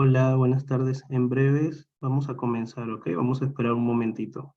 Hola, buenas tardes. En breves vamos a comenzar, ¿ok? Vamos a esperar un momentito.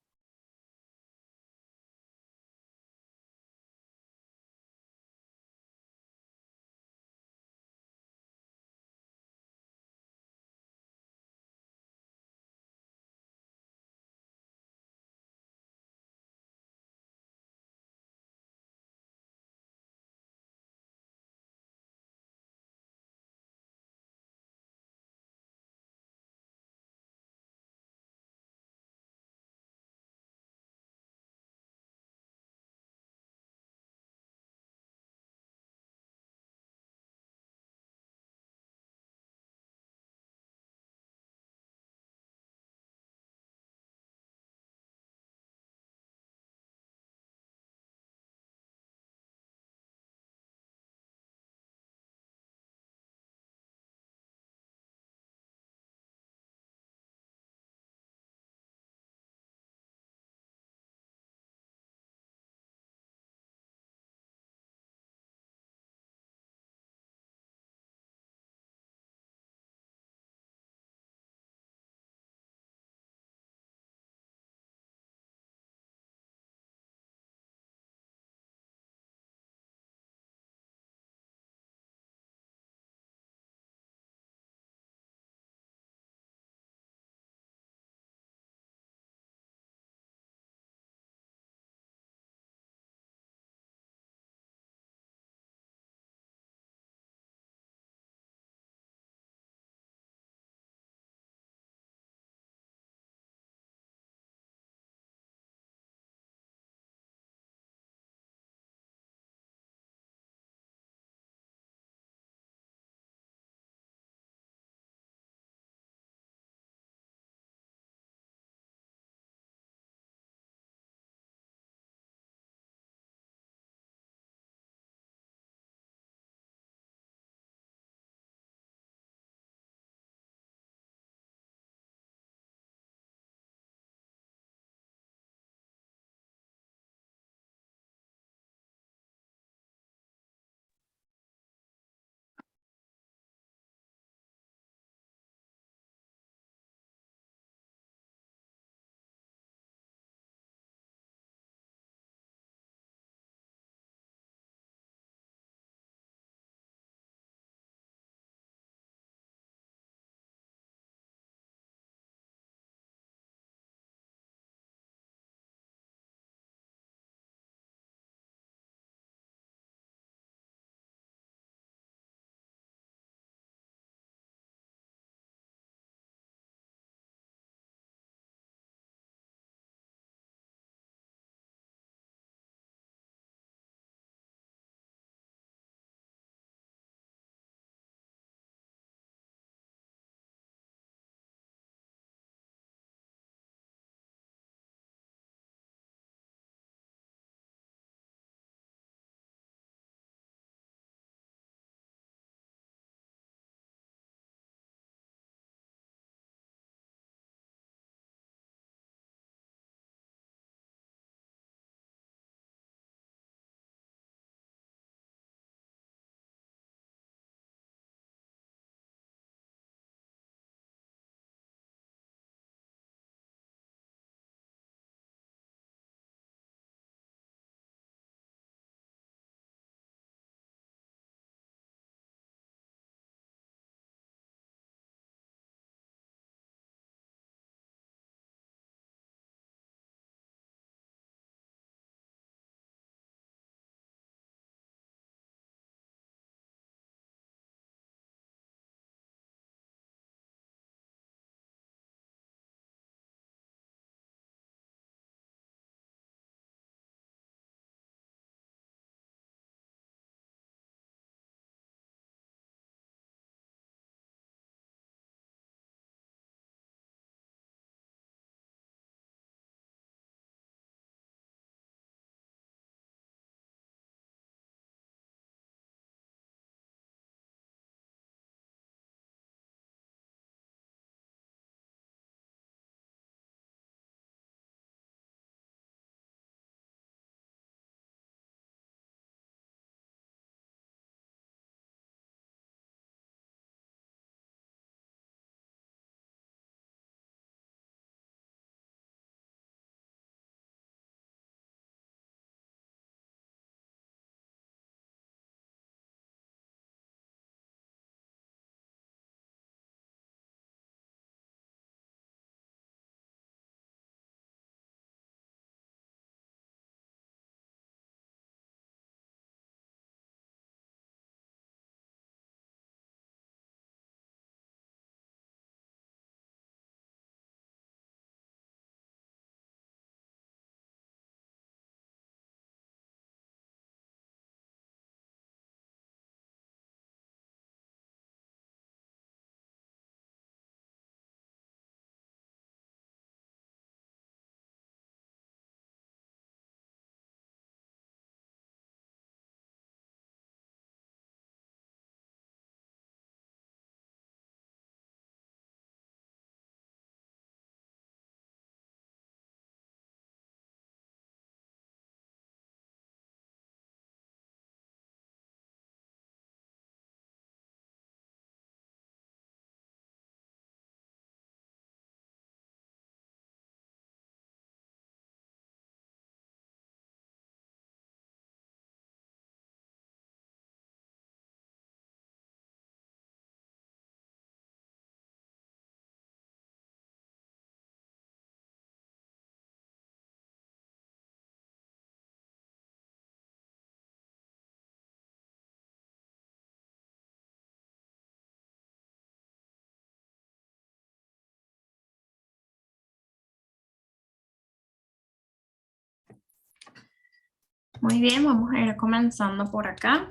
Muy bien, vamos a ir comenzando por acá.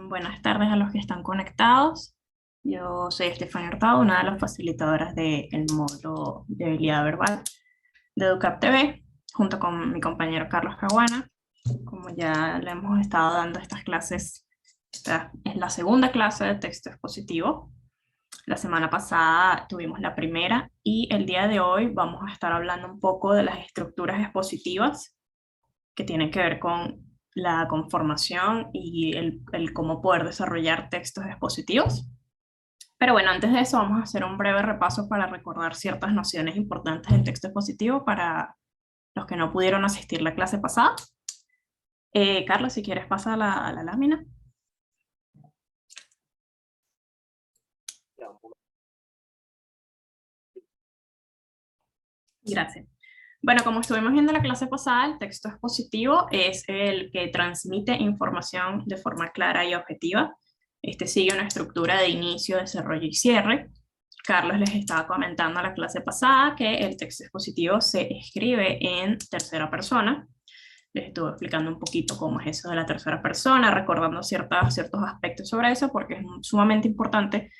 Buenas tardes a los que están conectados. Yo soy Estefania Hurtado, una de las facilitadoras del módulo de habilidad verbal de EduCap TV, junto con mi compañero Carlos Caguana. Como ya le hemos estado dando estas clases, esta es la segunda clase de texto expositivo. La semana pasada tuvimos la primera y el día de hoy vamos a estar hablando un poco de las estructuras expositivas que tienen que ver con la conformación y el cómo poder desarrollar textos expositivos. Pero bueno, antes de eso vamos a hacer un breve repaso para recordar ciertas nociones importantes del texto expositivo para los que no pudieron asistir la clase pasada. Carlos, si quieres pasa a la lámina. Gracias. Bueno, como estuvimos viendo en la clase pasada, el texto expositivo es el que transmite información de forma clara y objetiva. Este sigue una estructura de inicio, desarrollo y cierre. Carlos les estaba comentando en la clase pasada que el texto expositivo se escribe en tercera persona. Les estuve explicando un poquito cómo es eso de la tercera persona, recordando ciertos aspectos sobre eso, porque es sumamente importante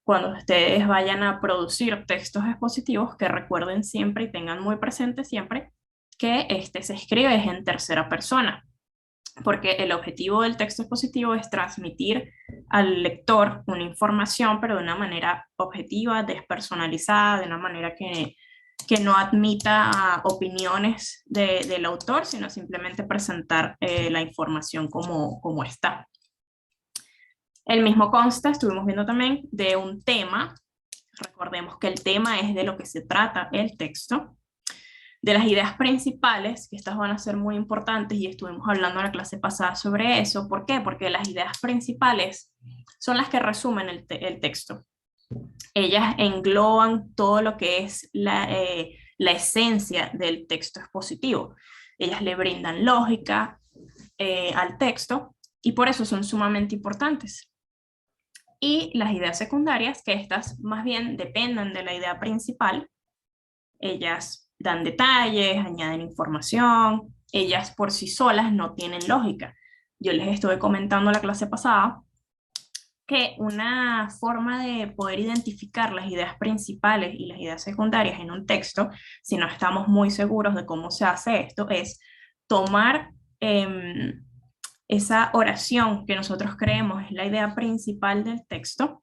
cuando ustedes vayan a producir textos expositivos, que recuerden siempre y tengan muy presente siempre que este se escribe en tercera persona, porque el objetivo del texto expositivo es transmitir al lector una información, pero de una manera objetiva, despersonalizada, de una manera que no admita opiniones del autor, sino simplemente presentar la información como está. El mismo consta, estuvimos viendo también, de un tema. Recordemos que el tema es de lo que se trata el texto, de las ideas principales, que estas van a ser muy importantes y estuvimos hablando en la clase pasada sobre eso. ¿Por qué? Porque las ideas principales son las que resumen el texto. Ellas engloban todo lo que es la esencia del texto expositivo. Ellas le brindan lógica al texto y por eso son sumamente importantes. Y las ideas secundarias, que estas más bien dependen de la idea principal, ellas dan detalles, añaden información, ellas por sí solas no tienen lógica. Yo les estuve comentando la clase pasada que una forma de poder identificar las ideas principales y las ideas secundarias en un texto, si no estamos muy seguros de cómo se hace esto, es tomar esa oración que nosotros creemos es la idea principal del texto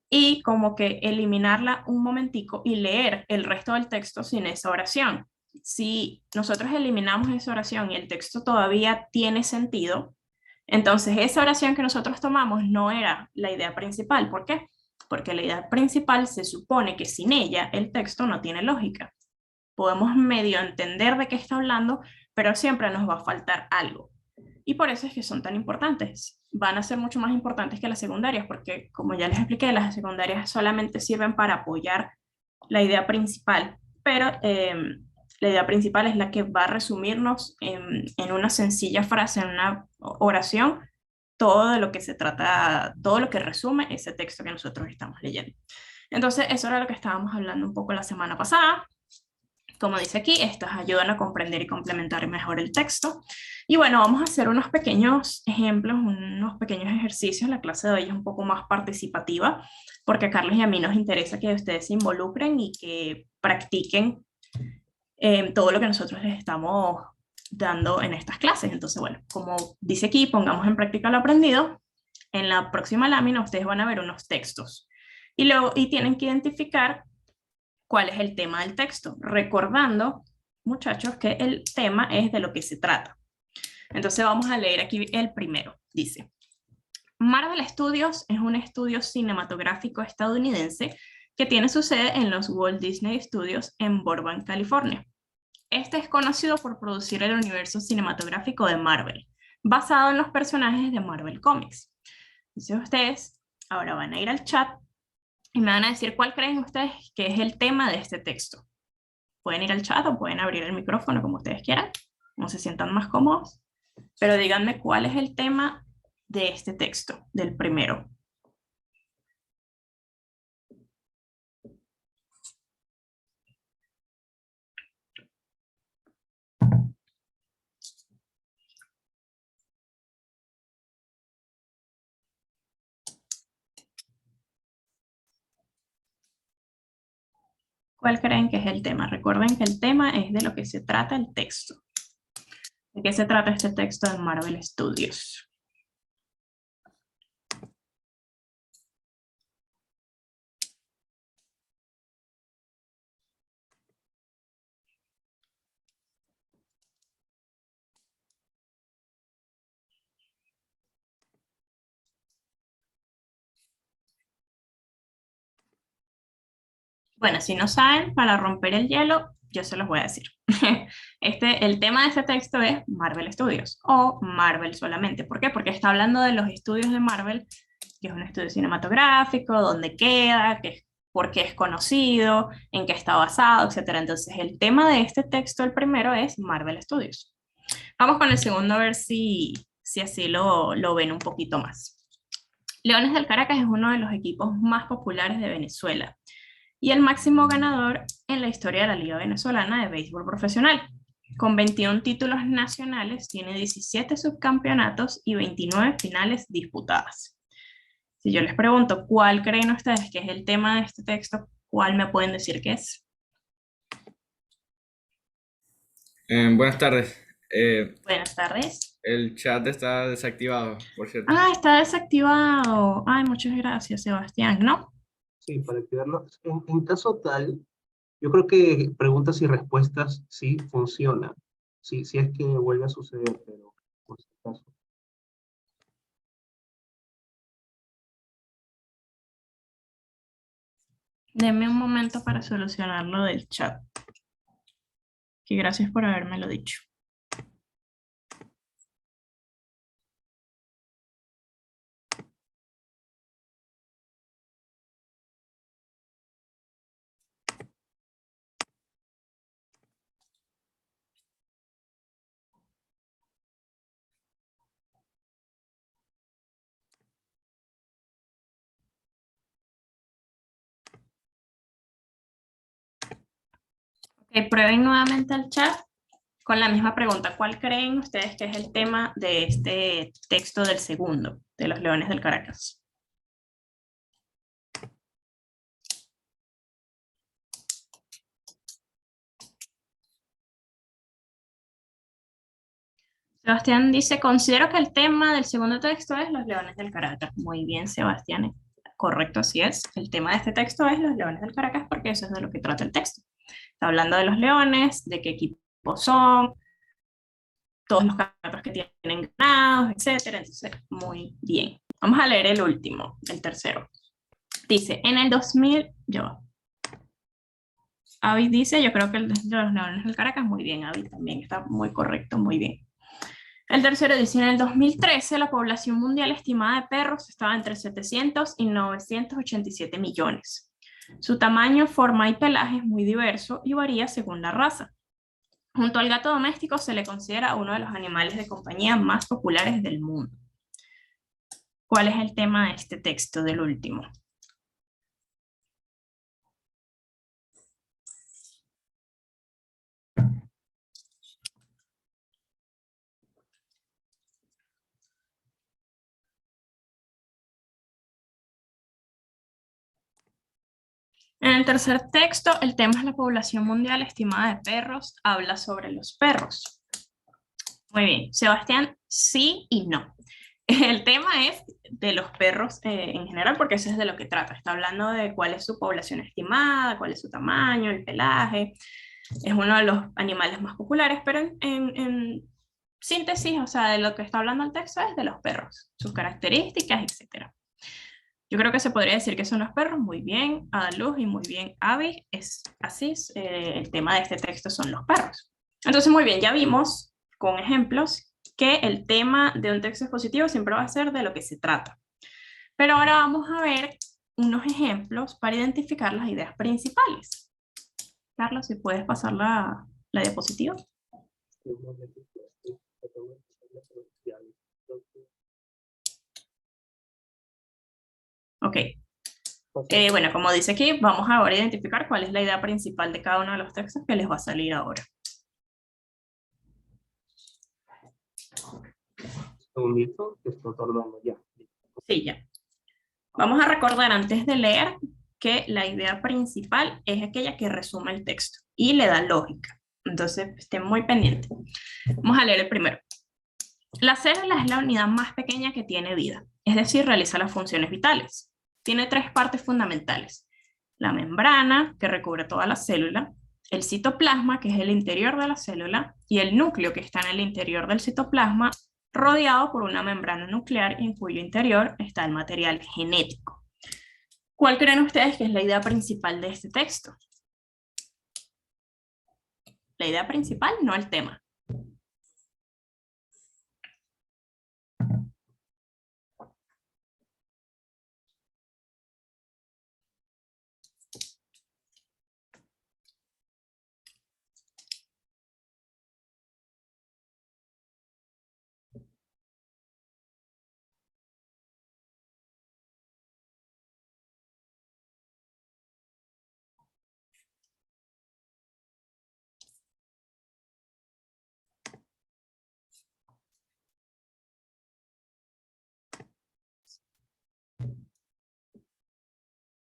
y como que eliminarla un momentico y leer el resto del texto sin esa oración. Si nosotros eliminamos esa oración y el texto todavía tiene sentido, entonces esa oración que nosotros tomamos no era la idea principal. ¿Por qué? Porque la idea principal se supone que sin ella el texto no tiene lógica. Podemos medio entender de qué está hablando, pero siempre nos va a faltar algo. Y por eso es que son tan importantes. Van a ser mucho más importantes que las secundarias, porque como ya les expliqué, las secundarias solamente sirven para apoyar la idea principal, pero la idea principal es la que va a resumirnos en una sencilla frase, en una oración, todo de lo que se trata, todo lo que resume ese texto que nosotros estamos leyendo. Entonces, eso era lo que estábamos hablando un poco la semana pasada. Como dice aquí, estas ayudan a comprender y complementar mejor el texto. Y bueno, vamos a hacer unos pequeños ejemplos, unos pequeños ejercicios. La clase de hoy es un poco más participativa, porque a Carlos y a mí nos interesa que ustedes se involucren y que practiquen todo lo que nosotros les estamos dando en estas clases. Entonces, bueno, como dice aquí, pongamos en práctica lo aprendido. En la próxima lámina ustedes van a ver unos textos y tienen que identificar cuál es el tema del texto, recordando, muchachos, que el tema es de lo que se trata. Entonces vamos a leer aquí el primero. Dice, Marvel Studios es un estudio cinematográfico estadounidense que tiene su sede en los Walt Disney Studios en Burbank, California. Este es conocido por producir el universo cinematográfico de Marvel, basado en los personajes de Marvel Comics. Entonces ustedes ahora van a ir al chat y me van a decir cuál creen ustedes que es el tema de este texto. Pueden ir al chat o pueden abrir el micrófono como ustedes quieran, como se sientan más cómodos, pero díganme cuál es el tema de este texto, del primero. ¿Cuál creen que es el tema? Recuerden que el tema es de lo que se trata el texto. ¿De qué se trata este texto de Marvel Studios? Bueno, si no saben, para romper el hielo, yo se los voy a decir. El tema de este texto es Marvel Studios o Marvel solamente. ¿Por qué? Porque está hablando de los estudios de Marvel, que es un estudio cinematográfico, dónde queda, por qué es conocido, en qué está basado, etcétera. Entonces, el tema de este texto, el primero, es Marvel Studios. Vamos con el segundo a ver si así lo ven un poquito más. Leones del Caracas es uno de los equipos más populares de Venezuela y el máximo ganador en la historia de la Liga Venezolana de Béisbol Profesional. Con 21 títulos nacionales, tiene 17 subcampeonatos y 29 finales disputadas. Si yo les pregunto cuál creen ustedes que es el tema de este texto, ¿cuál me pueden decir que es? Buenas tardes. Buenas tardes. El chat está desactivado, por cierto. Ah, está desactivado. Ay, muchas gracias, Sebastián. ¿No? Sí, para activarlo. En caso tal, yo creo que preguntas y respuestas sí funciona. Sí, sí es que vuelve a suceder, pero por si acaso. Denme un momento para solucionar lo del chat. Y gracias por habérmelo dicho. Ok, prueben nuevamente el chat con la misma pregunta. ¿Cuál creen ustedes que es el tema de este texto del segundo, de los Leones del Caracas? Sebastián dice, considero que el tema del segundo texto es los Leones del Caracas. Muy bien, Sebastián. Correcto, así es. El tema de este texto es los Leones del Caracas porque eso es de lo que trata el texto. Está hablando de los leones, de qué equipo son, todos los campeonatos que tienen ganados, etcétera. Entonces, muy bien. Vamos a leer el último, el tercero. Dice, en el 2000, Avi dice, yo creo que el de los Leones del Caracas, muy bien, Avi también está muy correcto, muy bien. El tercero dice, en el 2013 la población mundial estimada de perros estaba entre 700 y 987 millones. Su tamaño, forma y pelaje es muy diverso y varía según la raza. Junto al gato doméstico se le considera uno de los animales de compañía más populares del mundo. ¿Cuál es el tema de este texto del último? En el tercer texto, el tema es la población mundial estimada de perros, habla sobre los perros. Muy bien, Sebastián, sí y no. El tema es de los perros en general, porque eso es de lo que trata. Está hablando de cuál es su población estimada, cuál es su tamaño, el pelaje. Es uno de los animales más populares, pero en síntesis, o sea, de lo que está hablando el texto es de los perros, sus características, etcétera. Yo creo que se podría decir que son los perros, muy bien, Adaluz y muy bien, Avi, es así, el tema de este texto son los perros. Entonces, muy bien, ya vimos con ejemplos que el tema de un texto expositivo siempre va a ser de lo que se trata. Pero ahora vamos a ver unos ejemplos para identificar las ideas principales. Carlos, si puedes pasar la diapositiva. Ok. Bueno, como dice aquí, vamos ahora a identificar cuál es la idea principal de cada uno de los textos que les va a salir ahora. Segundito, que estoy tardando ya. Sí, ya. Vamos a recordar antes de leer que la idea principal es aquella que resume el texto y le da lógica. Entonces, estén muy pendientes. Vamos a leer el primero. La célula es la unidad más pequeña que tiene vida, es decir, realiza las funciones vitales. Tiene tres partes fundamentales: la membrana, que recubre toda la célula; el citoplasma, que es el interior de la célula; y el núcleo, que está en el interior del citoplasma, rodeado por una membrana nuclear en cuyo interior está el material genético. ¿Cuál creen ustedes que es la idea principal de este texto? La idea principal, no el tema.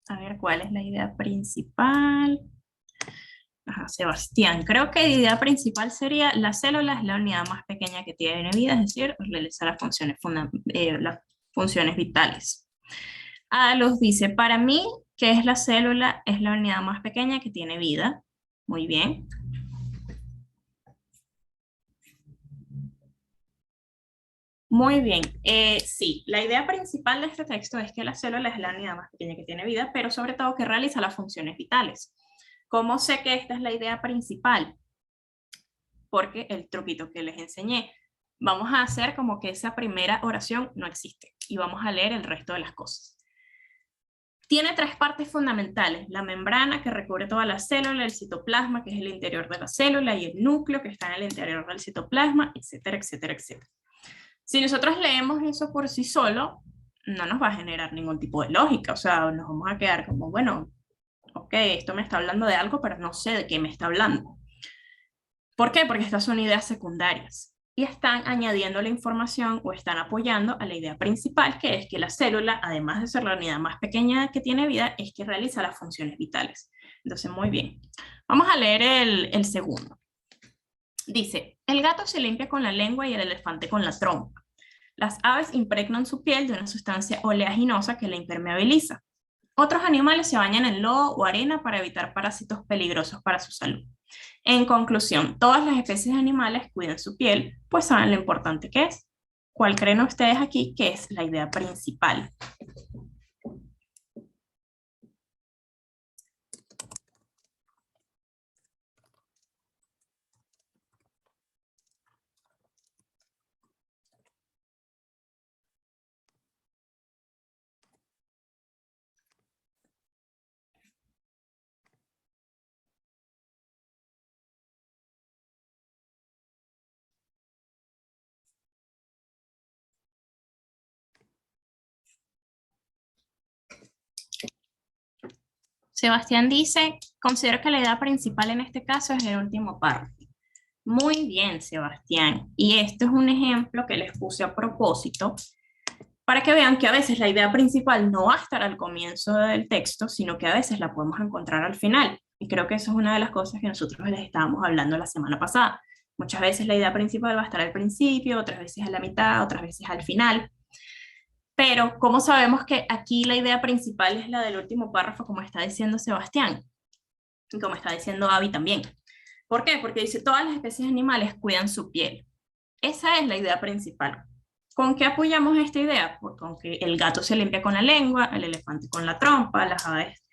A ver, ¿cuál es la idea principal? Ajá, Sebastián, creo que la idea principal sería: la célula es la unidad más pequeña que tiene vida, es decir, realiza las funciones vitales. Luz dice: para mí, ¿qué es la célula? Es la unidad más pequeña que tiene vida. Muy bien. Muy bien, sí, la idea principal de este texto es que la célula es la unidad más pequeña que tiene vida, pero sobre todo que realiza las funciones vitales. ¿Cómo sé que esta es la idea principal? Porque el truquito que les enseñé. Vamos a hacer como que esa primera oración no existe y vamos a leer el resto de las cosas. Tiene tres partes fundamentales: la membrana, que recubre toda la célula; el citoplasma, que es el interior de la célula; y el núcleo, que está en el interior del citoplasma, etcétera, etcétera, etcétera. Si nosotros leemos eso por sí solo, no nos va a generar ningún tipo de lógica, o sea, nos vamos a quedar como, bueno, ok, esto me está hablando de algo, pero no sé de qué me está hablando. ¿Por qué? Porque estas son ideas secundarias y están añadiendo la información o están apoyando a la idea principal, que es que la célula, además de ser la unidad más pequeña que tiene vida, es que realiza las funciones vitales. Entonces, muy bien. Vamos a leer el segundo. Dice: el gato se limpia con la lengua y el elefante con la trompa. Las aves impregnan su piel de una sustancia oleaginosa que la impermeabiliza. Otros animales se bañan en lodo o arena para evitar parásitos peligrosos para su salud. En conclusión, todas las especies de animales cuidan su piel, pues saben lo importante que es. ¿Cuál creen ustedes aquí que es la idea principal? Sebastián dice: considero que la idea principal en este caso es el último párrafo. Muy bien, Sebastián. Y esto es un ejemplo que les puse a propósito para que vean que a veces la idea principal no va a estar al comienzo del texto, sino que a veces la podemos encontrar al final. Y creo que eso es una de las cosas que nosotros les estábamos hablando la semana pasada. Muchas veces la idea principal va a estar al principio, otras veces a la mitad, otras veces al final. Pero, ¿cómo sabemos que aquí la idea principal es la del último párrafo, como está diciendo Sebastián? Y como está diciendo Abby también. ¿Por qué? Porque dice: todas las especies animales cuidan su piel. Esa es la idea principal. ¿Con qué apoyamos esta idea? Pues con que el gato se limpia con la lengua, el elefante con la trompa, las aves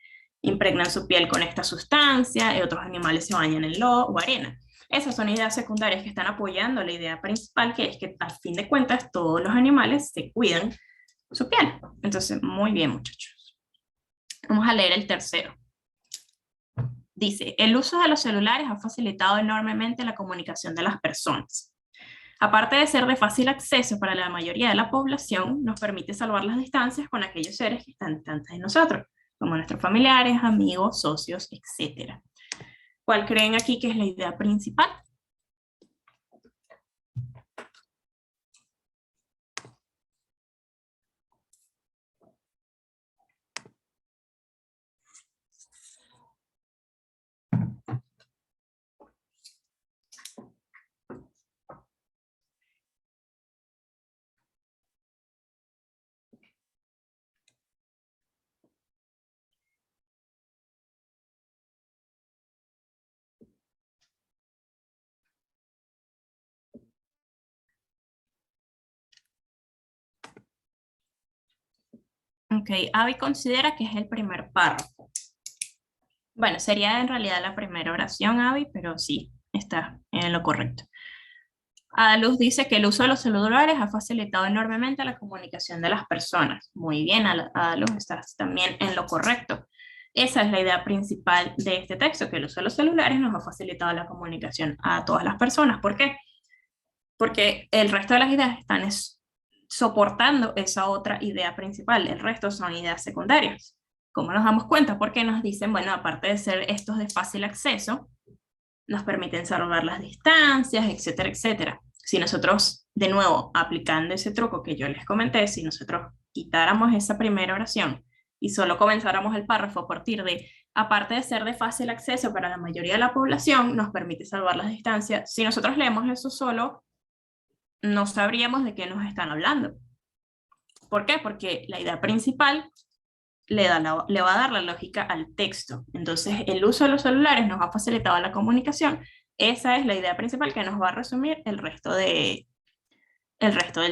impregnan su piel con esta sustancia, y otros animales se bañan en lodo o arena. Esas son ideas secundarias que están apoyando la idea principal, que es que al fin de cuentas todos los animales se cuidan su piel. Entonces, muy bien, muchachos. Vamos a leer el tercero. Dice: el uso de los celulares ha facilitado enormemente la comunicación de las personas. Aparte de ser de fácil acceso para la mayoría de la población, nos permite salvar las distancias con aquellos seres que están distantes de nosotros, como nuestros familiares, amigos, socios, etc. ¿Cuál creen aquí que es la idea principal? Ok, Abby considera que es el primer párrafo. Bueno, sería en realidad la primera oración, Abby, pero sí, está en lo correcto. Luz dice que el uso de los celulares ha facilitado enormemente la comunicación de las personas. Muy bien, Luz, estás también en lo correcto. Esa es la idea principal de este texto, que el uso de los celulares nos ha facilitado la comunicación a todas las personas. ¿Por qué? Porque el resto de las ideas están soportando esa otra idea principal. El resto son ideas secundarias. ¿Cómo nos damos cuenta? Porque nos dicen, bueno, aparte de ser estos de fácil acceso, nos permiten salvar las distancias, etcétera, etcétera. Si nosotros, de nuevo, aplicando ese truco que yo les comenté, si nosotros quitáramos esa primera oración y solo comenzáramos el párrafo a partir de, aparte de ser de fácil acceso para la mayoría de la población, nos permite salvar las distancias. Si nosotros leemos eso solo, no sabríamos de qué nos están hablando. ¿Por qué? Porque la idea principal le va a dar la lógica al texto. Entonces, el uso de los celulares nos ha facilitado la comunicación. Esa es la idea principal que nos va a resumir el resto del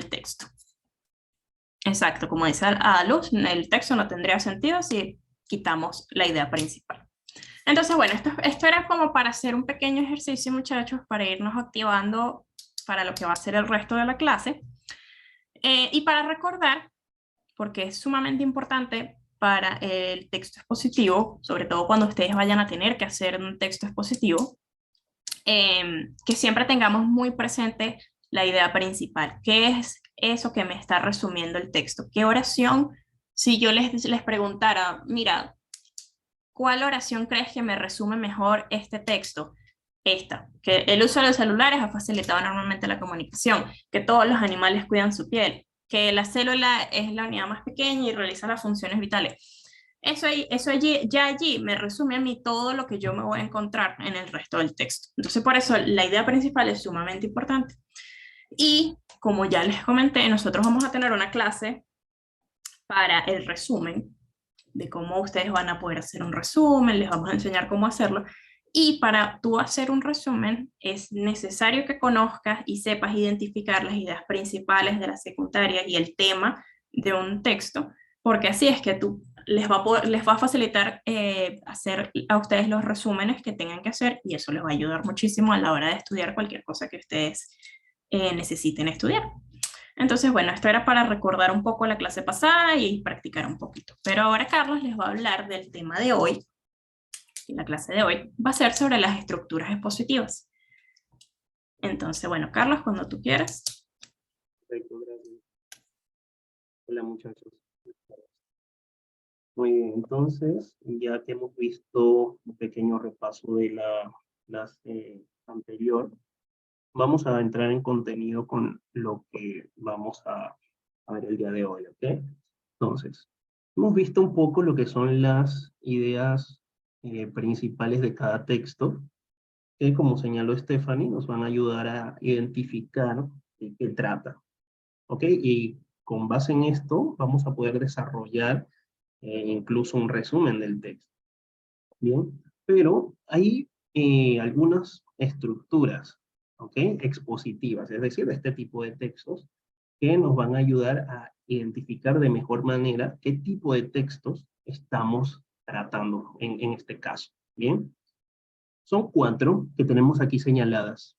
texto. Exacto, como dice Luz, el texto no tendría sentido si quitamos la idea principal. Entonces, bueno, esto era como para hacer un pequeño ejercicio, muchachos, para irnos activando para lo que va a ser el resto de la clase. Y para recordar, porque es sumamente importante para el texto expositivo, sobre todo cuando ustedes vayan a tener que hacer un texto expositivo, que siempre tengamos muy presente la idea principal. ¿Qué es eso que me está resumiendo el texto? ¿Qué oración? Si yo les preguntara, mira, ¿cuál oración crees que me resume mejor este texto? Esta, que el uso de los celulares ha facilitado enormemente la comunicación, que todos los animales cuidan su piel, que la célula es la unidad más pequeña y realiza las funciones vitales. Eso allí me resume a mí todo lo que yo me voy a encontrar en el resto del texto. Entonces, por eso la idea principal es sumamente importante. Y como ya les comenté, nosotros vamos a tener una clase para el resumen, de cómo ustedes van a poder hacer un resumen, les vamos a enseñar cómo hacerlo. Y para tú hacer un resumen es necesario que conozcas y sepas identificar las ideas principales de la secundaria y el tema de un texto, porque así es que tú les va a facilitar hacer a ustedes los resúmenes que tengan que hacer, y eso les va a ayudar muchísimo a la hora de estudiar cualquier cosa que ustedes necesiten estudiar. Entonces, bueno, esto era para recordar un poco la clase pasada y practicar un poquito. Pero ahora Carlos les va a hablar del tema de hoy. Y la clase de hoy va a ser sobre las estructuras expositivas. Entonces, bueno, Carlos, cuando tú quieras. Perfecto, gracias. Hola, muchachos. Muy bien, entonces, ya que hemos visto un pequeño repaso de la clase anterior, vamos a entrar en contenido con lo que vamos a ver el día de hoy, ¿ok? Entonces, hemos visto un poco lo que son las ideas principales de cada texto, que como señaló Stephanie, nos van a ayudar a identificar de qué trata, ¿ok? Y con base en esto, vamos a poder desarrollar incluso un resumen del texto, ¿bien? Pero hay algunas estructuras, ¿ok? Expositivas, es decir, de este tipo de textos, que nos van a ayudar a identificar de mejor manera qué tipo de textos estamos tratando en este caso, ¿bien? Son 4 que tenemos aquí señaladas.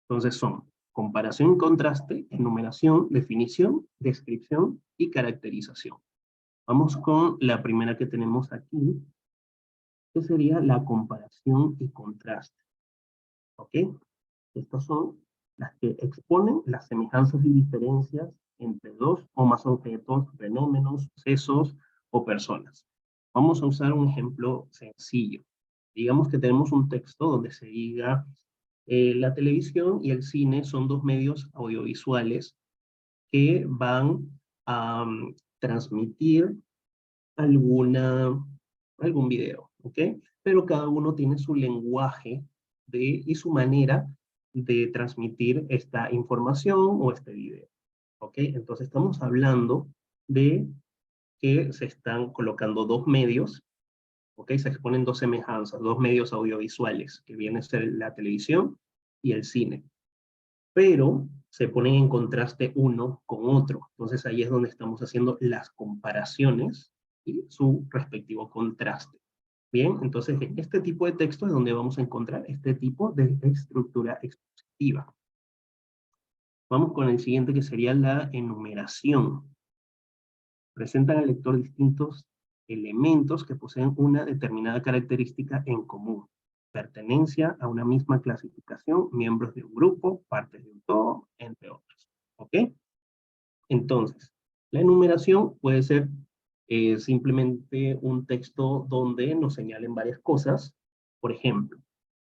Entonces son comparación y contraste, enumeración, definición, descripción y caracterización. Vamos con la primera que tenemos aquí, que sería la comparación y contraste. ¿Ok? Estas son las que exponen las semejanzas y diferencias entre dos o más objetos, fenómenos, sucesos o personas. Vamos a usar un ejemplo sencillo. Digamos que tenemos un texto donde se diga la televisión y el cine son 2 medios audiovisuales que van a transmitir algún video, ¿ok? Pero cada uno tiene su lenguaje y su manera de transmitir esta información o este video, ¿ok? Entonces estamos hablando de que se están colocando 2 medios, ¿ok? Se exponen 2 semejanzas, 2 medios audiovisuales, que vienen a ser la televisión y el cine. pero se ponen en contraste uno con otro. Entonces ahí es donde estamos haciendo las comparaciones y su respectivo contraste. Bien, entonces en este tipo de texto es donde vamos a encontrar este tipo de estructura expositiva. Vamos con el siguiente, que sería la enumeración. Presentan al lector distintos elementos que poseen una determinada característica en común. Pertenencia a una misma clasificación, miembros de un grupo, partes de un todo, entre otros. ¿Ok? Entonces, la enumeración puede ser simplemente un texto donde nos señalen varias cosas. Por ejemplo,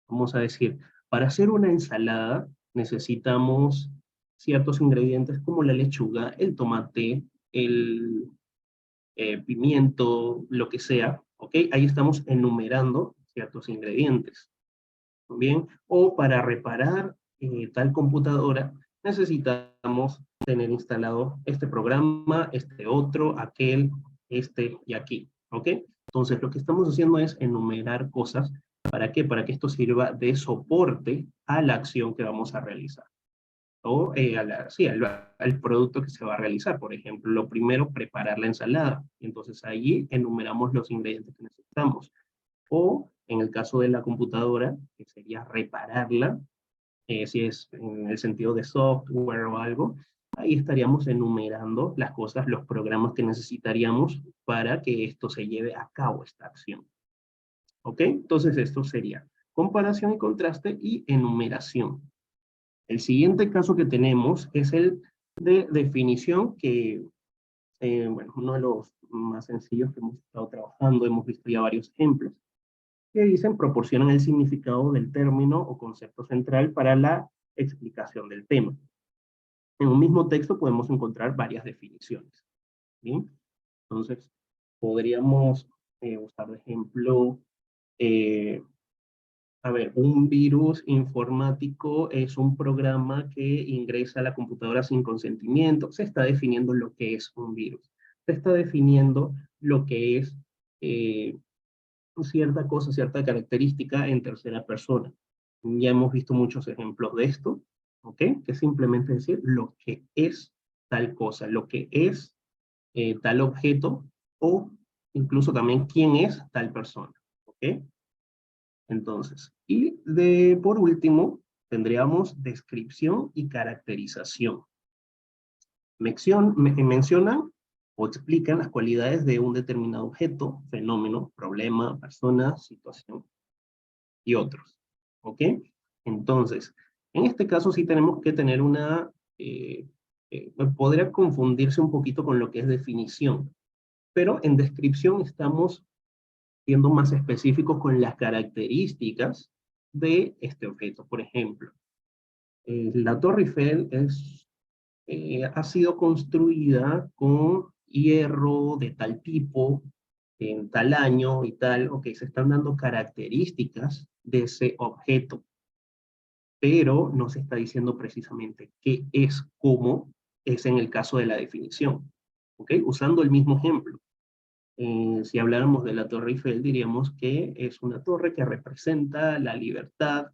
vamos a decir, para hacer una ensalada necesitamos ciertos ingredientes como la lechuga, el tomate, el pimiento, lo que sea, ¿ok? Ahí estamos enumerando ciertos ingredientes, ¿bien? O para reparar tal computadora necesitamos tener instalado este programa, este otro, aquel, este y aquí, ¿ok? Entonces lo que estamos haciendo es enumerar cosas. ¿Para qué? Para que esto sirva de soporte a la acción que vamos a realizar. O sí, al producto que se va a realizar. Por ejemplo, lo primero, preparar la ensalada. Entonces allí enumeramos los ingredientes que necesitamos. O en el caso de la computadora, que sería repararla, si es en el sentido de software o algo, ahí estaríamos enumerando las cosas, los programas que necesitaríamos para que esto se lleve a cabo, esta acción. ¿Ok? Entonces esto sería comparación y contraste y enumeración. El siguiente caso que tenemos es el de definición, que, bueno, uno de los más sencillos que hemos estado trabajando, hemos visto ya varios ejemplos, que dicen proporcionan el significado del término o concepto central para la explicación del tema. En un mismo texto podemos encontrar varias definiciones. ¿Bien? Entonces, podríamos usar de ejemplo, a ver, un virus informático es un programa que ingresa a la computadora sin consentimiento. Se está definiendo lo que es un virus. Se está definiendo lo que es cierta cosa, cierta característica en tercera persona. Ya hemos visto muchos ejemplos de esto, ¿ok? Que simplemente decir lo que es tal cosa, lo que es tal objeto, o incluso también quién es tal persona, ¿ok? Entonces, por último, tendríamos descripción y caracterización. Mencionan o explican las cualidades de un determinado objeto, fenómeno, problema, persona, situación y otros. ¿Ok? Entonces, en este caso sí tenemos que tener podría confundirse un poquito con lo que es definición, pero en descripción estamos siendo más específicos con las características de este objeto. Por ejemplo, la Torre Eiffel ha sido construida con hierro de tal tipo, en tal año y tal. Ok, se están dando características de ese objeto, pero no se está diciendo precisamente qué es, cómo es en el caso de la definición. Ok, usando el mismo ejemplo. Si habláramos de la Torre Eiffel, diríamos que es una torre que representa la libertad,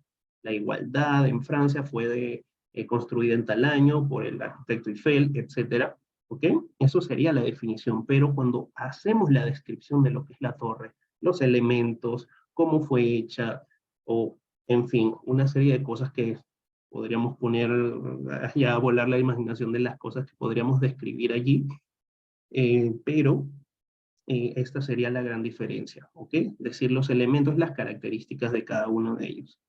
la igualdad en Francia, fue construida en tal año por el arquitecto Eiffel, etc. ¿Ok? Eso sería la definición, pero cuando hacemos la descripción de lo que es la torre, los elementos, cómo fue hecha, o en fin, una serie de cosas que podríamos poner ya a volar la imaginación de las cosas que podríamos describir allí, pero esta sería la gran diferencia, ¿ok? Decir los elementos, las características de cada uno de ellos.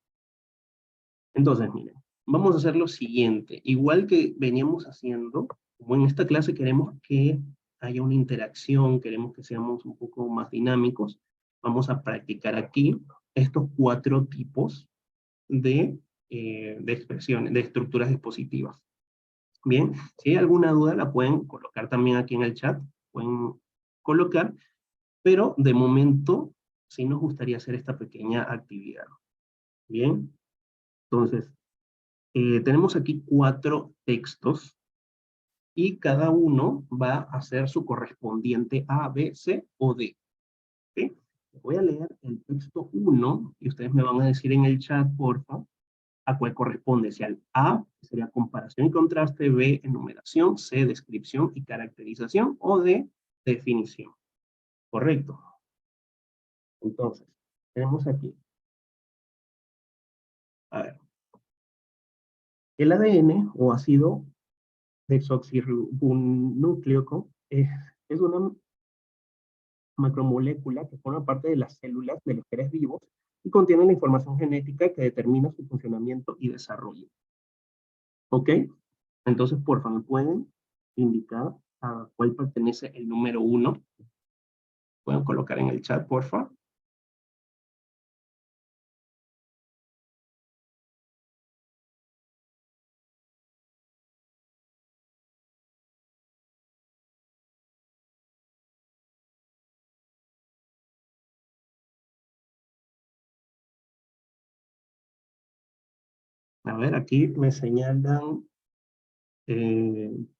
Entonces, miren, vamos a hacer lo siguiente. Igual que veníamos haciendo, como en esta clase queremos que haya una interacción, queremos que seamos un poco más dinámicos, vamos a practicar aquí estos 4 tipos de expresiones, de estructuras dispositivas. Bien, si hay alguna duda la pueden colocar también aquí en el chat, pueden colocar, pero de momento sí nos gustaría hacer esta pequeña actividad. Bien, entonces, tenemos aquí 4 textos y cada uno va a hacer su correspondiente A, B, C o D. ¿Okay? Voy a leer el texto 1 y ustedes me van a decir en el chat, porfa, a cuál corresponde, si al A, que sería comparación y contraste, B, enumeración, C, descripción y caracterización, o D, definición. Correcto. Entonces, tenemos aquí. A ver. El ADN, o ácido desoxirribonucleico, es una macromolécula que forma parte de las células de los seres vivos y contiene la información genética que determina su funcionamiento y desarrollo. ¿Ok? Entonces, por favor, ¿pueden indicar a cuál pertenece el número 1? Pueden colocar en el chat, por favor. A ver, aquí me señalan,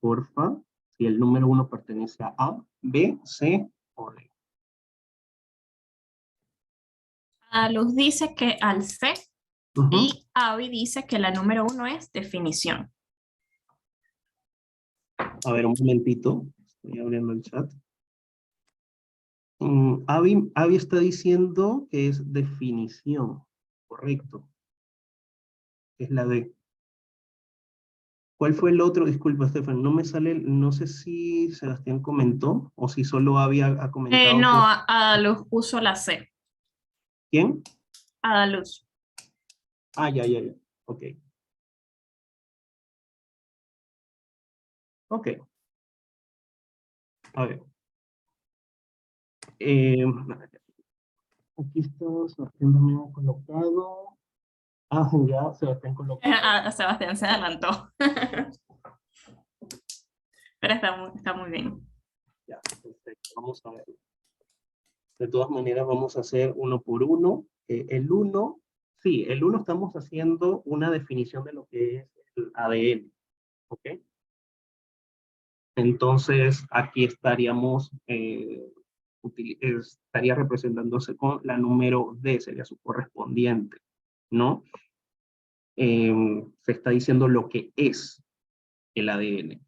porfa, si el número 1 pertenece a, B, C o D. Luz dice que al C Ujú. y Avi dice que la número 1 es definición. A ver, un momentito. Estoy abriendo el chat. Avi está diciendo que es definición. Correcto. Es la D. ¿Cuál fue el otro? Disculpa, Estefan, no me sale, no sé si Sebastián comentó o si solo ha comentado. No, Luz puso la C. ¿Quién? Luz. Ah, ya. Ok. Ok. A ver. Aquí está Sebastián también ha colocado. Ah, ya, Sebastián colocó. Sebastián se adelantó. Pero está muy bien. Ya, perfecto. Vamos a ver. De todas maneras, vamos a hacer uno por uno. El 1, sí, el 1 estamos haciendo una definición de lo que es el ADN. ¿Ok? Entonces, aquí estaríamos, estaría representándose con la número D, sería su correspondiente, ¿no? Se está diciendo lo que es el ADN.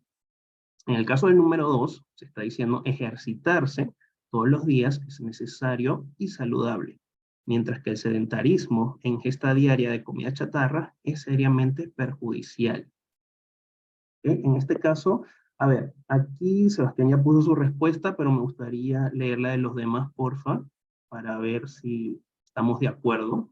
En el caso del número 2, se está diciendo ejercitarse todos los días es necesario y saludable, mientras que el sedentarismo en ingesta diaria de comida chatarra es seriamente perjudicial. En este caso, a ver, aquí Sebastián ya puso su respuesta, pero me gustaría leer la de los demás, porfa, para ver si estamos de acuerdo.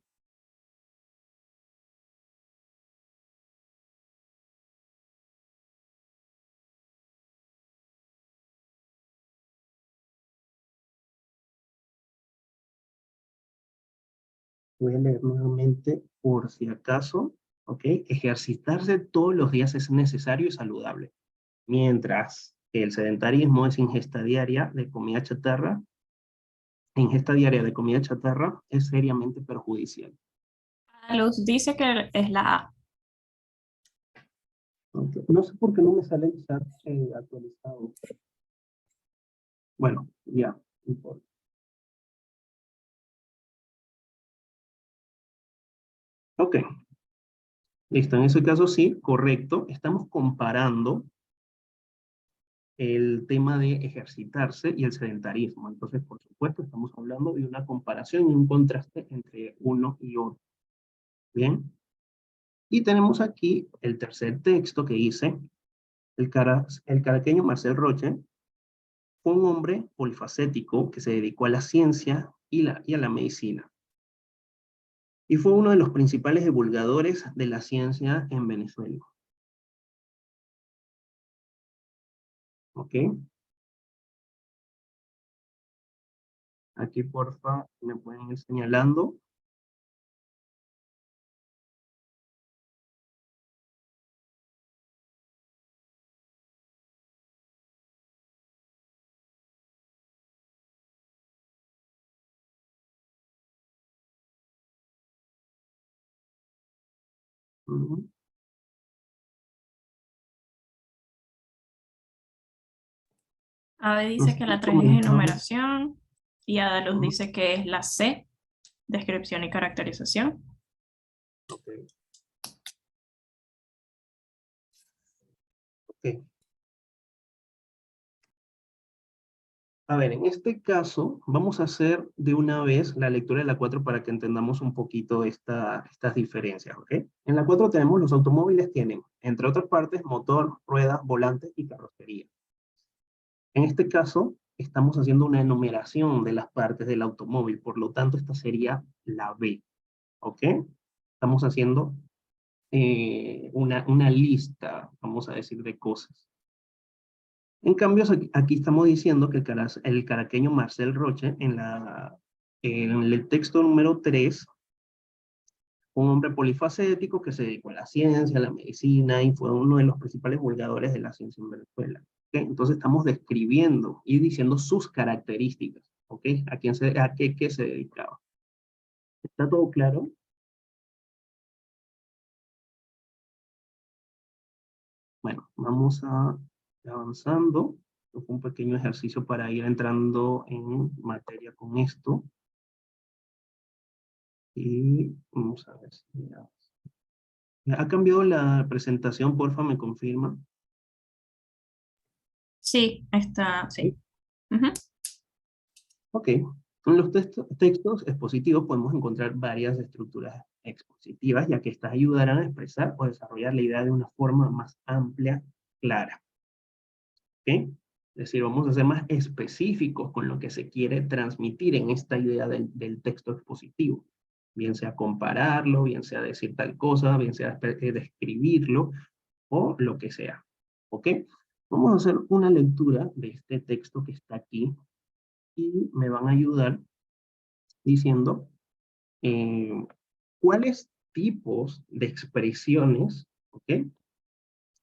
Voy a leer nuevamente por si acaso, ¿ok? Ejercitarse todos los días es necesario y saludable, mientras que el sedentarismo es ingesta diaria de comida chatarra es seriamente perjudicial. Luz dice que es la A. Okay. No sé por qué no me sale el chat actualizado. Bueno, ya, no importa. Ok, listo, en ese caso sí, correcto. Estamos comparando el tema de ejercitarse y el sedentarismo. Entonces, por supuesto, estamos hablando de una comparación y un contraste entre uno y otro. Bien. Y tenemos aquí el tercer texto que dice, el caraqueño Marcel Roche fue un hombre polifacético que se dedicó a la ciencia y a la medicina. Y fue uno de los principales divulgadores de la ciencia en Venezuela. ¿Ok? Aquí, porfa, me pueden ir señalando. Uh-huh. Ave dice que la 3 es enumeración y Adaluz dice que es la C, descripción y caracterización. Okay. Ok. A ver, en este caso, vamos a hacer de una vez la lectura de la 4 para que entendamos un poquito estas diferencias, ¿ok? En la 4 tenemos los automóviles tienen, entre otras partes, motor, ruedas, volantes y carrocería. En este caso, estamos haciendo una enumeración de las partes del automóvil, por lo tanto, esta sería la B, ¿ok? Estamos haciendo una lista, vamos a decir, de cosas. En cambio, aquí estamos diciendo que el caraqueño Marcel Roche, en el texto número 3, un hombre polifacético que se dedicó a la ciencia, a la medicina, y fue uno de los principales divulgadores de la ciencia en Venezuela. ¿Okay? Entonces estamos describiendo y diciendo sus características, ¿ok? A qué se dedicaba. ¿Está todo claro? Bueno, vamos a avanzando. Fue un pequeño ejercicio para ir entrando en materia con esto. Y vamos a ver si ha cambiado la presentación, porfa, me confirma. Sí, está, sí. Sí. Ujú. Ok. En los textos expositivos podemos encontrar varias estructuras expositivas, ya que estas ayudarán a expresar o desarrollar la idea de una forma más amplia, clara. ¿Ok? Es decir, vamos a ser más específicos con lo que se quiere transmitir en esta idea del texto expositivo. Bien sea compararlo, bien sea decir tal cosa, bien sea describirlo, o lo que sea. ¿Ok? Vamos a hacer una lectura de este texto que está aquí y me van a ayudar diciendo cuáles tipos de expresiones, ¿ok?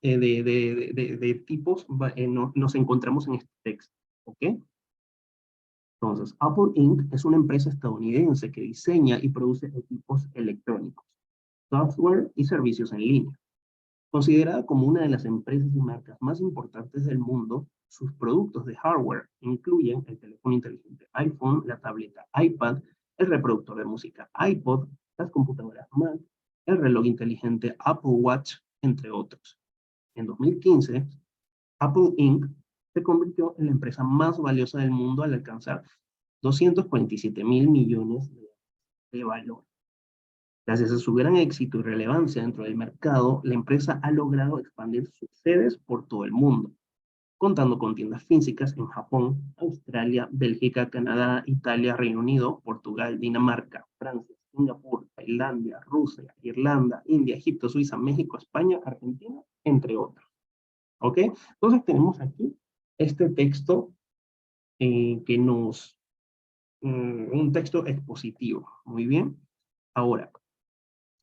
De tipos nos encontramos en este texto, ¿ok? Entonces, Apple Inc. es una empresa estadounidense que diseña y produce equipos electrónicos, software y servicios en línea. Considerada como una de las empresas y marcas más importantes del mundo, sus productos de hardware incluyen el teléfono inteligente iPhone, la tableta iPad, el reproductor de música iPod, las computadoras Mac, el reloj inteligente Apple Watch, entre otros. En 2015, Apple Inc. se convirtió en la empresa más valiosa del mundo al alcanzar 247 mil millones de valor. Gracias a su gran éxito y relevancia dentro del mercado, la empresa ha logrado expandir sus sedes por todo el mundo, contando con tiendas físicas en Japón, Australia, Bélgica, Canadá, Italia, Reino Unido, Portugal, Dinamarca, Francia, Singapur, Tailandia, Rusia, Irlanda, India, Egipto, Suiza, México, España, Argentina, entre otros. ¿Ok? Entonces tenemos aquí este texto que un texto expositivo. Muy bien. Ahora,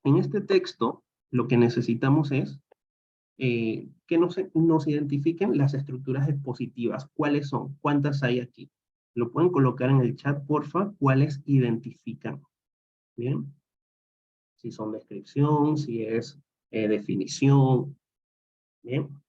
en este texto, lo que necesitamos es que nos identifiquen las estructuras expositivas. ¿Cuáles son? ¿Cuántas hay aquí? Lo pueden colocar en el chat, porfa, cuáles identifican. Bien. Si son descripción, si es definición. Bien.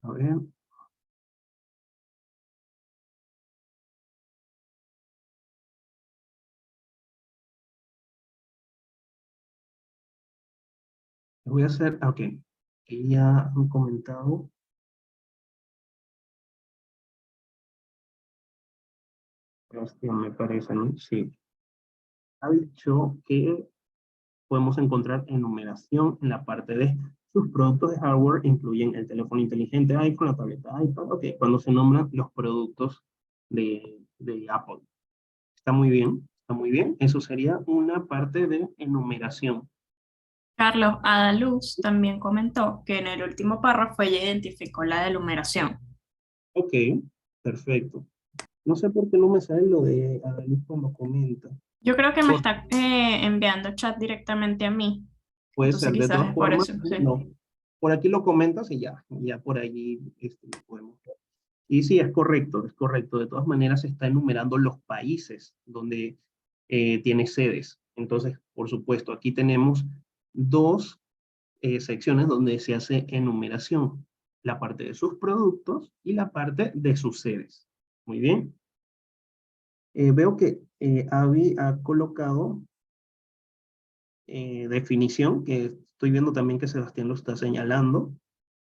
A ver. Voy a hacer, ok. Ya han comentado. Sebastián, me parece, ¿no? Sí. Ha dicho que podemos encontrar enumeración en la parte de sus productos de hardware, incluyen el teléfono inteligente iPhone, la tableta iPad, ok, cuando se nombran los productos de Apple. Está muy bien, está muy bien. Eso sería una parte de enumeración. Carlos Adaluz también comentó que en el último párrafo ella identificó la delumeración. Ok, perfecto. No sé por qué no me sale lo de Adaluz cuando comenta. Yo creo que me Por- está enviando chat directamente a mí. Puede Entonces ser, de quizás todas es por formas, eso, sí. no. Por aquí lo comentas y ya por allí lo podemos ver. Y sí, es correcto, es correcto. De todas maneras, se está enumerando los países donde tiene sedes. Entonces, por supuesto, aquí tenemos dos secciones donde se hace enumeración. La parte de sus productos y la parte de sus sedes. Muy bien. Veo que Avi ha colocado definición, que estoy viendo también que Sebastián lo está señalando,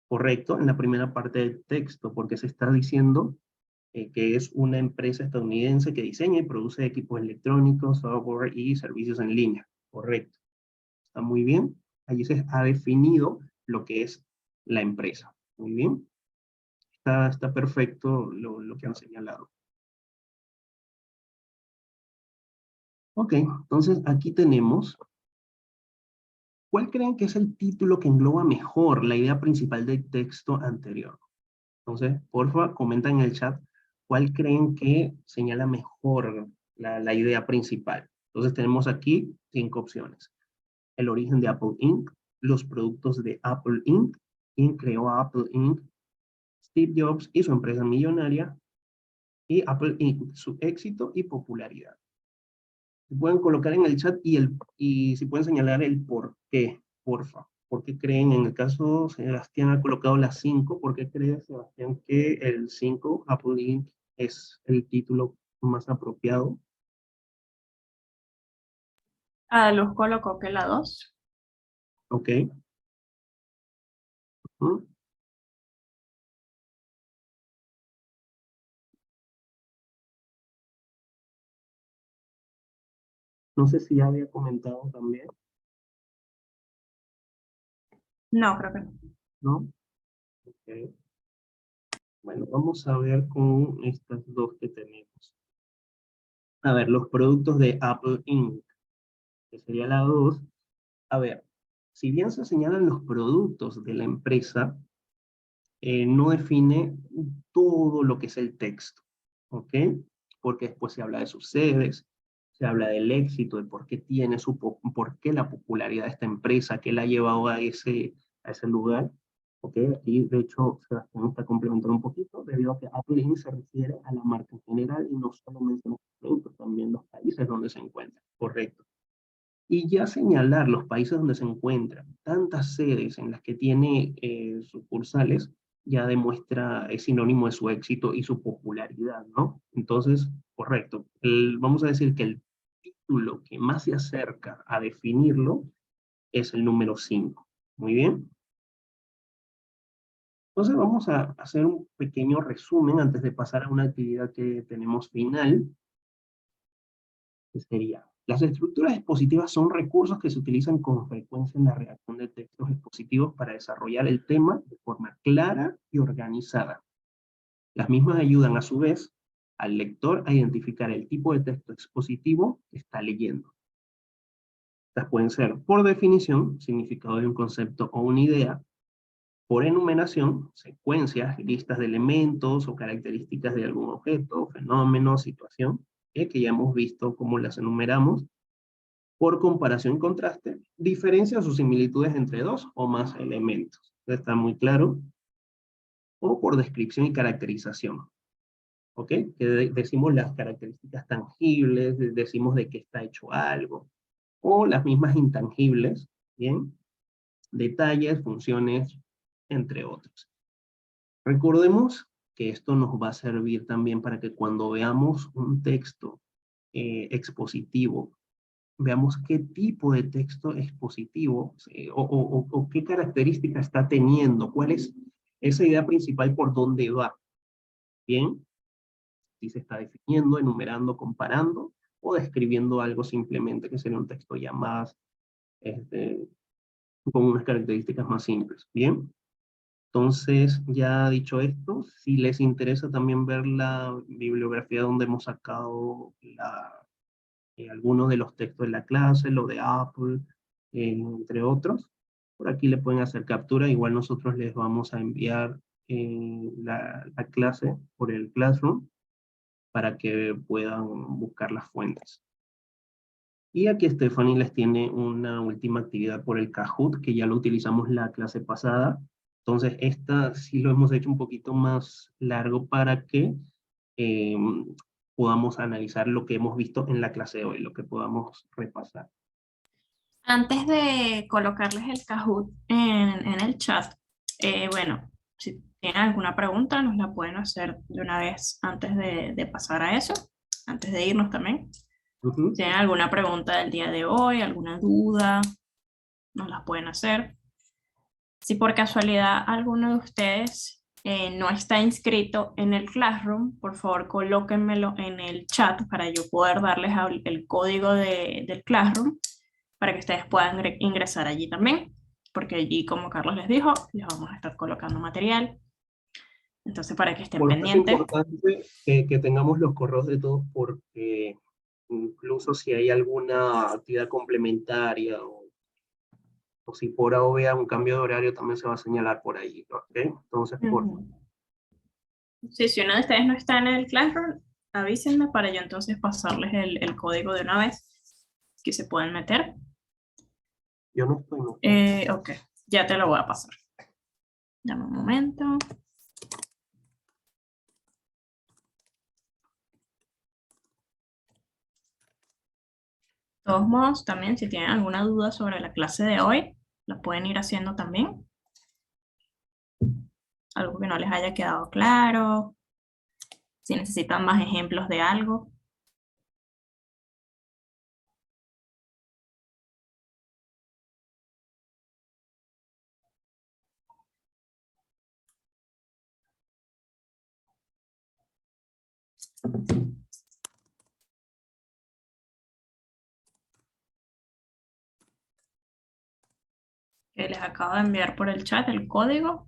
correcto, en la primera parte del texto, porque se está diciendo que es una empresa estadounidense que diseña y produce equipos electrónicos, software y servicios en línea. Correcto. Está muy bien. Allí se ha definido lo que es la empresa. Muy bien. Está perfecto lo que han señalado. Ok, entonces aquí tenemos. ¿Cuál creen que es el título que engloba mejor la idea principal del texto anterior? Entonces, porfa, comenta en el chat cuál creen que señala mejor la idea principal. Entonces tenemos aquí 5 opciones. El origen de Apple Inc., los productos de Apple Inc., quién creó a Apple Inc., Steve Jobs y su empresa millonaria, y Apple Inc., su éxito y popularidad. Si pueden colocar en el chat y si pueden señalar el por qué, porfa. ¿Por qué creen, en el caso Sebastián ha colocado las 5, por qué cree Sebastián que el 5, Apple Inc., es el título más apropiado? A Luz colocó que la 2. Ok. ¿Mm? No sé si ya había comentado también, No, creo que no. ¿no? Ok. Bueno, vamos a ver con estas dos que tenemos. A ver, los productos de Apple Inc., que sería la 2. A ver, si bien se señalan los productos de la empresa, no define todo lo que es el texto, ¿ok? Porque después se habla de sus sedes, se habla del éxito, de por qué tiene por qué la popularidad de esta empresa, qué la ha llevado a ese lugar, ¿ok? Aquí, de hecho, Sebastián está complementando un poquito, debido a que Apple Inc. se refiere a la marca en general y no solo menciona los productos, también los países donde se encuentran, correcto. Y ya señalar los países donde se encuentran, tantas sedes en las que tiene sucursales, ya demuestra, es sinónimo de su éxito y su popularidad, ¿no? Entonces, correcto. Vamos a decir que el título que más se acerca a definirlo es el número 5. Muy bien. Entonces vamos a hacer un pequeño resumen antes de pasar a una actividad que tenemos final, que sería: las estructuras expositivas son recursos que se utilizan con frecuencia en la redacción de textos expositivos para desarrollar el tema de forma clara y organizada. Las mismas ayudan a su vez al lector a identificar el tipo de texto expositivo que está leyendo. Estas pueden ser, por definición, significado de un concepto o una idea; por enumeración, secuencias, listas de elementos o características de algún objeto, fenómeno, situación, que ya hemos visto cómo las enumeramos; por comparación y contraste, diferencias o similitudes entre dos o más elementos. Está muy claro. O por descripción y caracterización. ¿Ok? Que decimos las características tangibles, decimos de qué está hecho algo. O las mismas intangibles, ¿bien? Detalles, funciones, entre otros. Recordemos que esto nos va a servir también para que cuando veamos un texto expositivo, veamos qué tipo de texto expositivo o qué característica está teniendo, cuál es esa idea principal por dónde va. Bien, si se está definiendo, enumerando, comparando o describiendo algo simplemente, que sería un texto ya más, este, con unas características más simples. Bien, entonces ya dicho esto, si les interesa también ver la bibliografía donde hemos sacado algunos de los textos de la clase, lo de Apple, entre otros. Por aquí le pueden hacer captura, igual nosotros les vamos a enviar la clase por el Classroom. para que puedan buscar las fuentes. Y aquí Stephanie les tiene una última actividad por el Kahoot, que ya lo utilizamos la clase pasada. Entonces, esta sí lo hemos hecho un poquito más largo para que eh, podamos analizar lo que hemos visto en la clase de hoy, lo que podamos repasar. Antes de colocarles el Kahoot en el chat, bueno, si tienen alguna pregunta, nos la pueden hacer de una vez antes de pasar a eso, antes de irnos también. Ujú. Si tienen alguna pregunta del día de hoy, alguna duda, nos las pueden hacer. Si por casualidad alguno de ustedes no está inscrito en el Classroom, por favor colóquenmelo en el chat para yo poder darles el código del Classroom para que ustedes puedan ingresar allí también, porque allí, como Carlos les dijo, les vamos a estar colocando material. Entonces, para que estén Por eso es pendientes. importante que tengamos los correos de todos, porque incluso si hay alguna actividad complementaria o si por ahora vea un cambio de horario, también se va a señalar por ahí, ¿ok? Entonces, por favor. Sí, si uno de ustedes no está en el Classroom, avísenme para yo entonces pasarles el código de una vez que se pueden meter. Yo no estoy metido. Ok, ya te lo voy a pasar. Dame un momento. De todos modos, también si tienen alguna duda sobre la clase de hoy, la pueden ir haciendo también. Algo que no les haya quedado claro. Si necesitan más ejemplos de algo. Que les acabo de enviar por el chat el código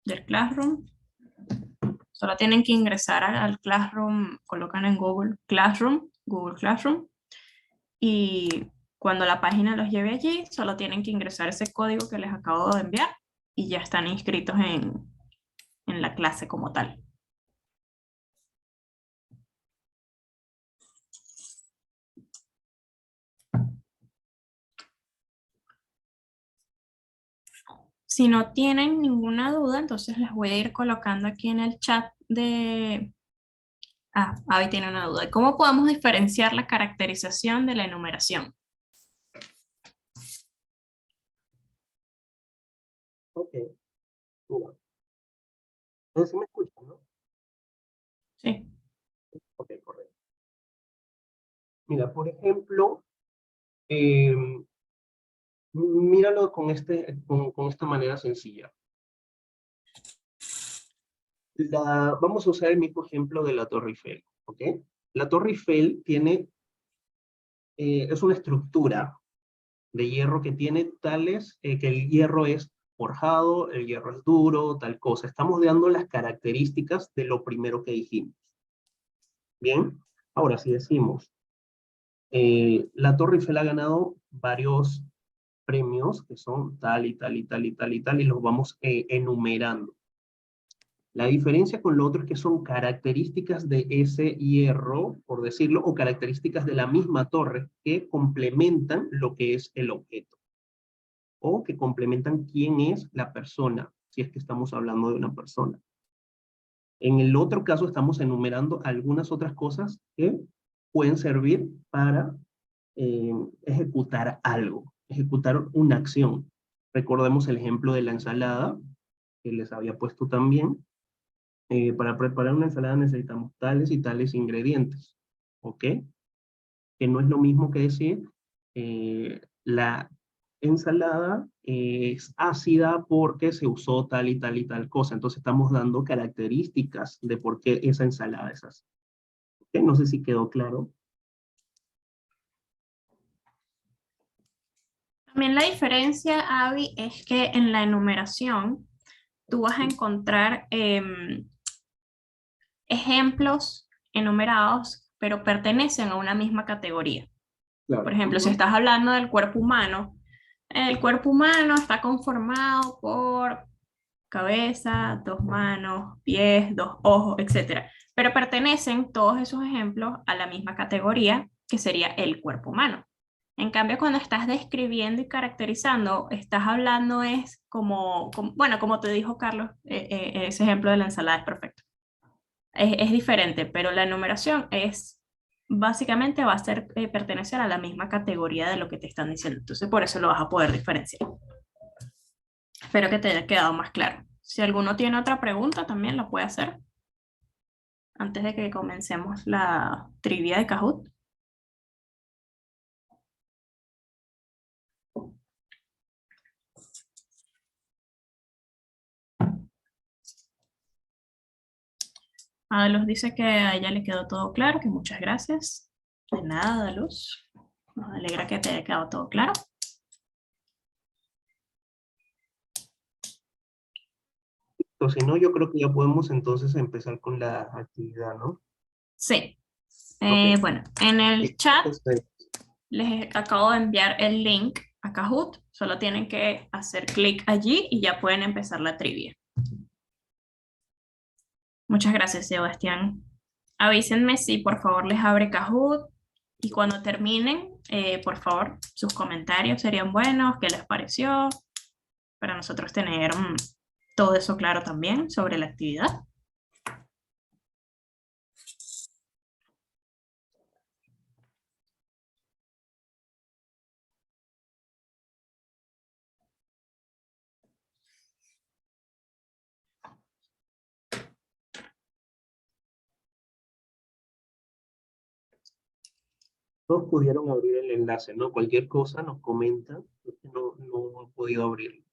del Classroom. Solo tienen que ingresar al Classroom, colocan en Google Classroom, y cuando la página los lleve allí, solo tienen que ingresar ese código que les acabo de enviar y ya están inscritos en la clase como tal. Si no tienen ninguna duda, entonces les voy a ir colocando aquí en el chat de... Abby tiene una duda. ¿Cómo podemos diferenciar la caracterización de la enumeración? Ok. Mira. Entonces, ¿sí me escuchan, no? Sí. Ok, correcto. Mira, por ejemplo, míralo con esta manera sencilla. Vamos a usar el mismo ejemplo de la Torre Eiffel, ¿ok? La Torre Eiffel es una estructura de hierro que tiene tales, que el hierro es forjado, el hierro es duro, tal cosa. Estamos dando las características de lo primero que dijimos. Bien, ahora si decimos, la Torre Eiffel ha ganado varios premios que son tal y tal y tal y tal y tal, y los vamos enumerando. La diferencia con lo otro es que son características de ese hierro, por decirlo, o características de la misma torre que complementan lo que es el objeto, o que complementan quién es la persona, si es que estamos hablando de una persona. En el otro caso estamos enumerando algunas otras cosas que pueden servir para ejecutar algo, ejecutar una acción. Recordemos el ejemplo de la ensalada, que les había puesto también. Para preparar una ensalada necesitamos tales y tales ingredientes, ¿ok? Que no es lo mismo que decir, la ensalada es ácida porque se usó tal y tal y tal cosa. Entonces estamos dando características de por qué esa ensalada es así. ¿Ok? No sé si quedó claro. También la diferencia, Abby, es que en la enumeración tú vas a encontrar ejemplos enumerados, pero pertenecen a una misma categoría. Claro. Por ejemplo, si estás hablando del cuerpo humano, el cuerpo humano está conformado por cabeza, dos manos, pies, dos ojos, etc. pero pertenecen todos esos ejemplos a la misma categoría que sería el cuerpo humano. En cambio, cuando estás describiendo y caracterizando, estás hablando es bueno, como te dijo Carlos, ese ejemplo de la ensalada es perfecto. Es diferente, pero la enumeración es, básicamente va a ser pertenecer a la misma categoría de lo que te están diciendo. Entonces, por eso lo vas a poder diferenciar. Espero que te haya quedado más claro. Si alguno tiene otra pregunta, también la puede hacer antes de que comencemos la trivia de Kahoot. Luz dice que a ella le quedó todo claro, que muchas gracias. De nada, Luz. Nos alegra que te haya quedado todo claro. Si no, yo creo que ya podemos entonces empezar con la actividad, ¿no? Sí. Ok. Bueno, en el chat Entonces, les acabo de enviar el link a Kahoot. Solo tienen que hacer clic allí y ya pueden empezar la trivia. Muchas gracias, Sebastián. Avísenme si por favor les abre Kahoot y cuando terminen, por favor, sus comentarios serían buenos, qué les pareció, para nosotros tener todo eso claro también sobre la actividad. todos pudieron abrir el enlace, ¿no? Cualquier cosa nos comentan, porque no he podido abrirlo.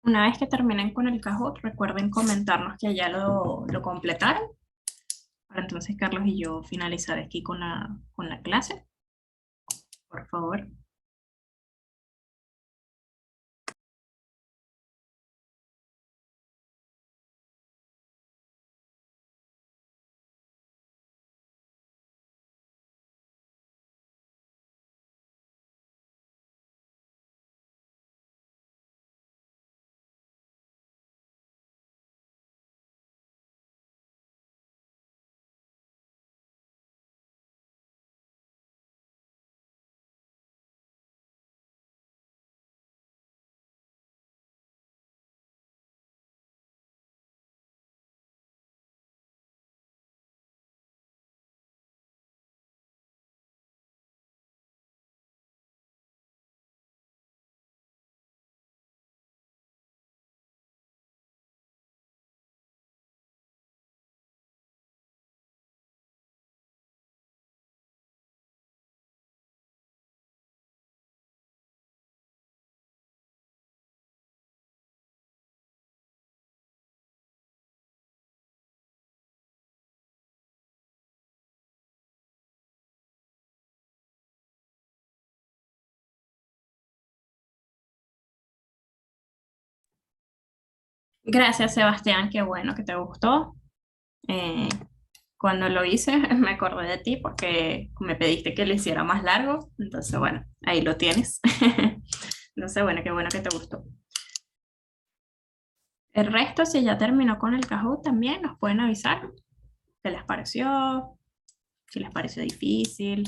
Una vez que terminen con el Kahoot, recuerden comentarnos que ya lo completaron, para entonces Carlos y yo finalizar aquí con la clase, por favor. Gracias, Sebastián, qué bueno que te gustó. Eh, Cuando lo hice me acordé de ti porque me pediste que lo hiciera más largo, entonces bueno, ahí lo tienes. Entonces bueno, qué bueno que te gustó. El resto, si ya terminó con el Kahoot también, nos pueden avisar qué les pareció, si les pareció difícil.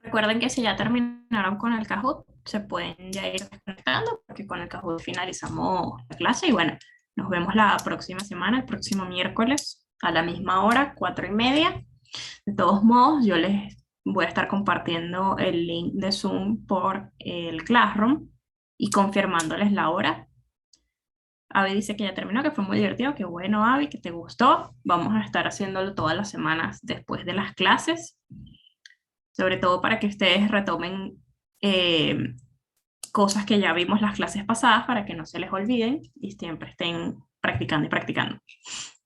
Recuerden que si ya terminaron con el Kahoot, se pueden ya ir desconectando porque con el Kahoot finalizamos la clase y bueno, nos vemos la próxima semana, el próximo miércoles a la misma hora, 4:30. De todos modos, yo les voy a estar compartiendo el link de Zoom por el Classroom y confirmándoles la hora. Avi dice que ya terminó, que fue muy divertido, que bueno, Avi, que te gustó. Vamos a estar haciéndolo todas las semanas después de las clases, sobre todo para que ustedes retomen cosas que ya vimos las clases pasadas para que no se les olviden y siempre estén practicando y practicando.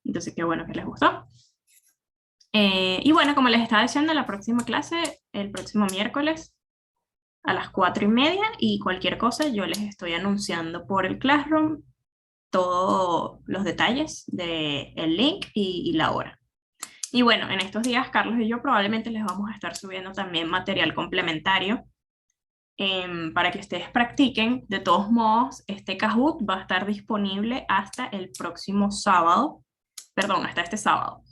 Entonces, qué bueno que les gustó. Y bueno, como les estaba diciendo, la próxima clase, el próximo miércoles a las 4:30 y cualquier cosa yo les estoy anunciando por el Classroom todos los detalles del link y la hora. Y bueno, en estos días Carlos y yo probablemente les vamos a estar subiendo también material complementario para que ustedes practiquen. De todos modos, este Kahoot va a estar disponible hasta el próximo sábado, perdón, hasta este sábado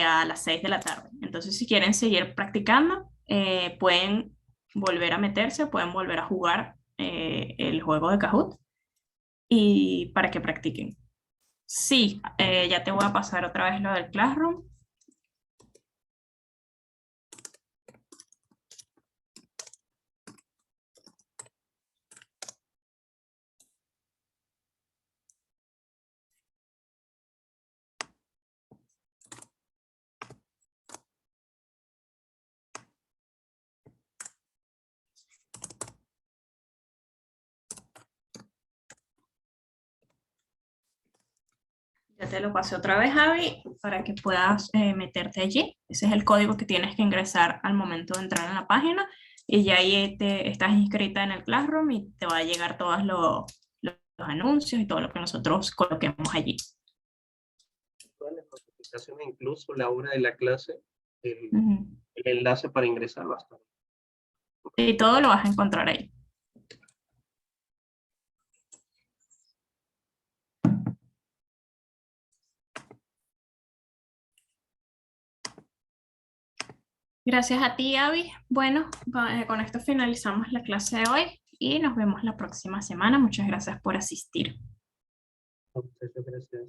a las 6 de la tarde. Entonces, si quieren seguir practicando, pueden volver a meterse, pueden volver a jugar el juego de Kahoot y para que practiquen. Sí, ya te voy a pasar otra vez lo del Classroom. Ya te lo pasé otra vez, Javi, para que puedas meterte allí. Ese es el código que tienes que ingresar al momento de entrar en la página y ya ahí estás inscrita en el Classroom y te va a llegar todos los anuncios y todo lo que nosotros coloquemos allí. Todas las notificaciones, incluso la hora de la clase, el, Ujú. el enlace para ingresar va a estar. Y todo lo vas a encontrar ahí. Gracias a ti, Abby. Bueno, con esto finalizamos la clase de hoy y nos vemos la próxima semana. Muchas gracias por asistir. Muchas gracias.